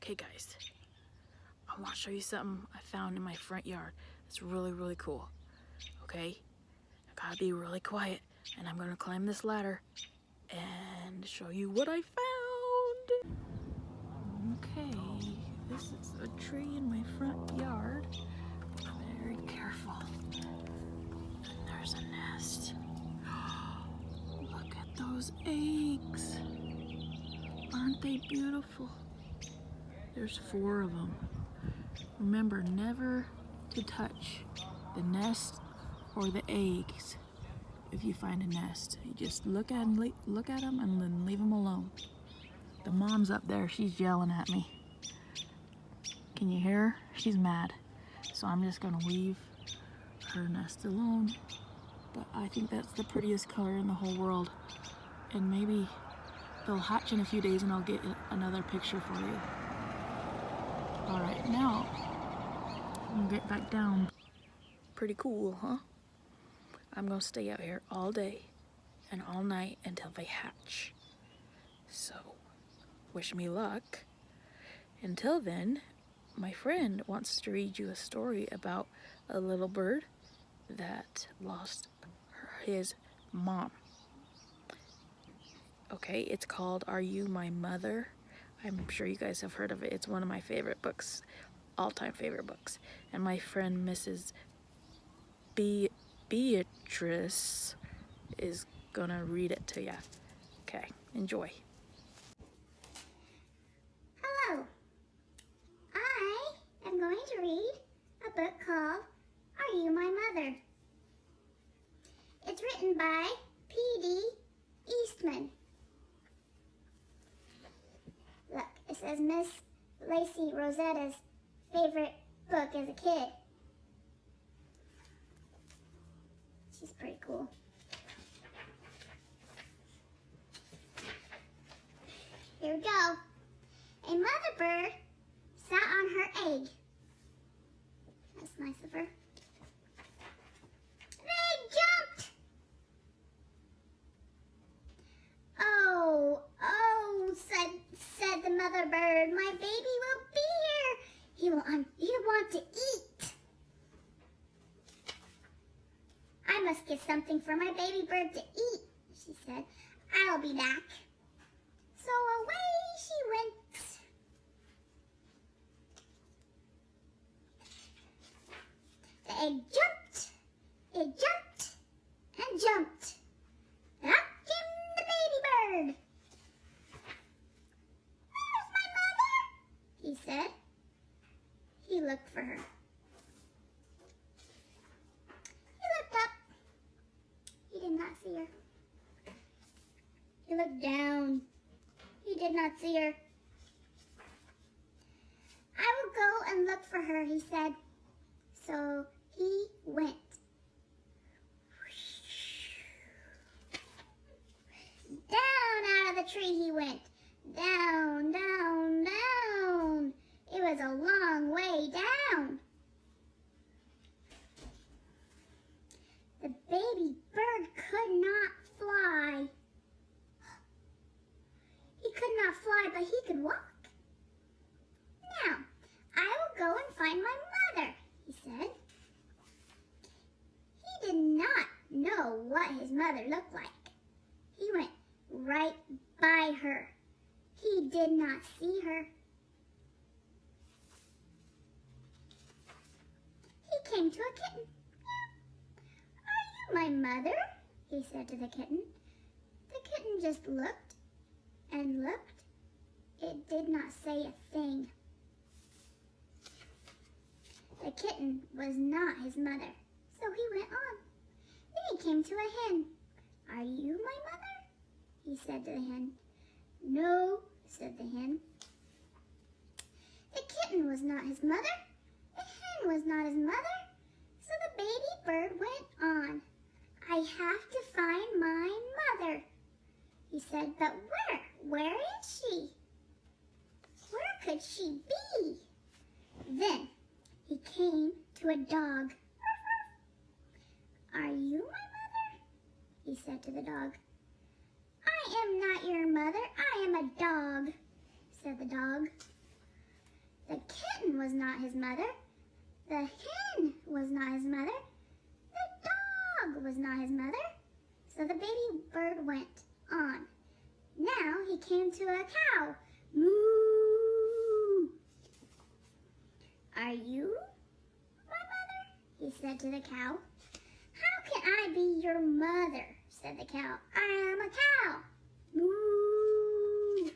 Okay guys, I want to show you something I found in my front yard. It's really, really cool. Okay, I gotta be really quiet and I'm gonna climb this ladder and show you what I found. Okay, this is a tree in my front yard. Very careful. And there's a nest. Look at those eggs. Aren't they beautiful? There's 4 of them. Remember never to touch the nest or the eggs if you find a nest. You just look at them and then leave them alone. The mom's up there, she's yelling at me. Can you hear her? She's mad. So I'm just gonna leave her nest alone. But I think that's the prettiest color in the whole world. And maybe they'll hatch in a few days and I'll get another picture for you. All right, now I'm gonna get back down. Pretty cool, huh? I'm gonna stay out here all day and all night until they hatch. So, wish me luck. Until then, my friend wants to read you a story about a little bird that lost his mom. Okay, it's called Are You My Mother? I'm sure you guys have heard of it. It's one of my favorite books, all-time favorite books. And my friend Mrs. Beatrice is gonna read it to ya. Okay, enjoy. Hello. I am going to read a book called Are You My Mother? It's written by P.D. Eastman. Look, it says Miss Lacey Rosetta's favorite book as a kid. She's pretty cool. Here we go. A mother bird sat on her egg. That's nice of her. The egg jumped. Oh, said the mother bird, my baby will be here. He'll want to eat. I must get something for my baby bird to eat, she said. I'll be back. So away she went. The egg jumped, it jumped, and jumped. Out came the baby bird. Where's my mother? He said. He looked for her. He looked up. He did not see her. He looked down. He did not see her. I will go and look for her, he said. So he went. Down out of the tree he went. Down, down, down. It was a long way down. The baby bird could not fly. He could not fly, but he could walk. Now, I will go and find my mother, he said. He did not know what his mother looked like. He went right by her. He did not see her. He came to a kitten. Are you my mother? He said to the kitten. The kitten just looked and looked. It did not say a thing. The kitten was not his mother, so he went on. Then he came to a hen. Are you my mother? He said to the hen. No, said the hen. The kitten was not his mother. The hen was not his mother. So the baby bird went on. I have to find my mother, he said. But where? Where is she? Where could she be? Then he came to a dog. Are you my mother? He said to the dog. I am not your mother. I am a dog, said the dog. The kitten was not his mother. The hen was not his mother. The dog was not his mother. So the baby bird went on. Now he came to a cow. Moo! Are you my mother? He said to the cow. How can I be your mother? Said the cow. I am a cow. Moo!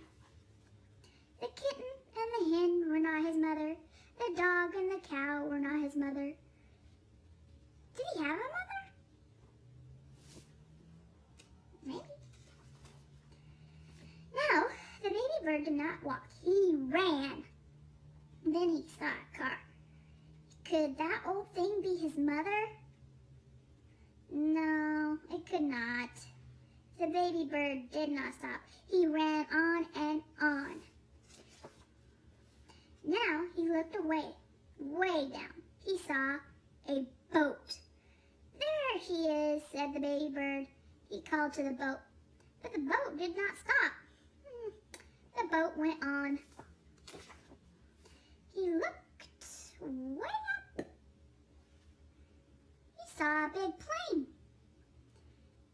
The kitten and the hen were not his mother. The dog and the cow were not his mother. Did he have a mother? Maybe. No, the baby bird did not walk. He ran. Then he saw a car. Could that old thing be his mother? No, it could not. The baby bird did not stop. He ran on and on. Now he looked away, way down. He saw a boat. There she is, said the baby bird. He called to the boat, but the boat did not stop. The boat went on. He looked way up. He saw a big plane.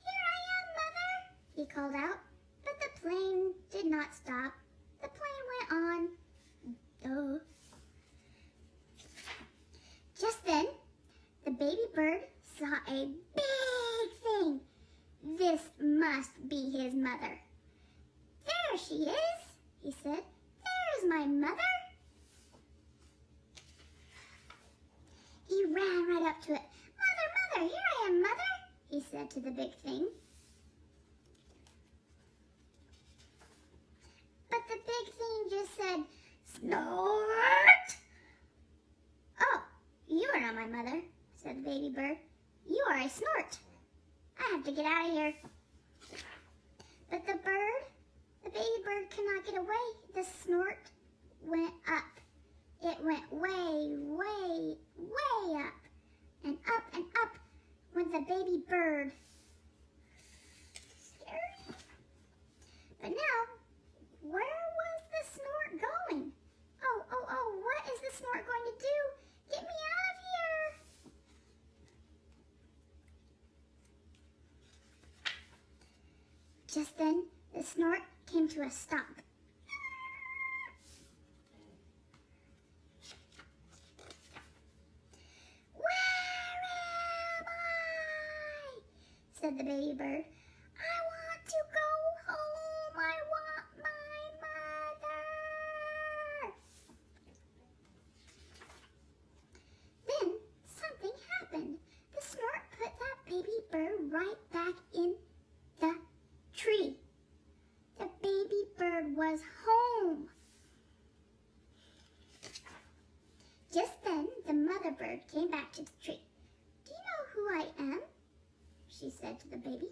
Here I am, Mother, he called out, but the plane did not stop. The plane went on. Just then, the baby bird saw a big thing. This must be his mother. There she is, he said. There's my mother. He ran right up to it. Mother, mother, here I am, mother, he said to the big thing. But the big thing just said, snort! Oh, you are not my mother, said the baby bird. You are a snort. I have to get out of here. But the baby bird could not get away. The snort went up. It went way, way, way up. And up went the baby bird. Scary. But now, where was the snort going? Oh, what is the snort going to do? Get me out of here. Just then, the snort came to a stop. Where am I? Said the baby bird. I want to go home. I want my mother. Then something happened. The snort put that baby bird right back in the tree. The baby bird was home. Just then, the mother bird came back to the tree. Do you know who I am? She said to the baby.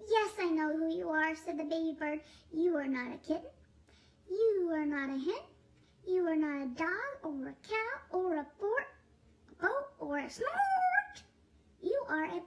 Yes, I know who you are, said the baby bird. You are not a kitten. You are not a hen. You are not a dog or a cow or a boat or a snort. You are a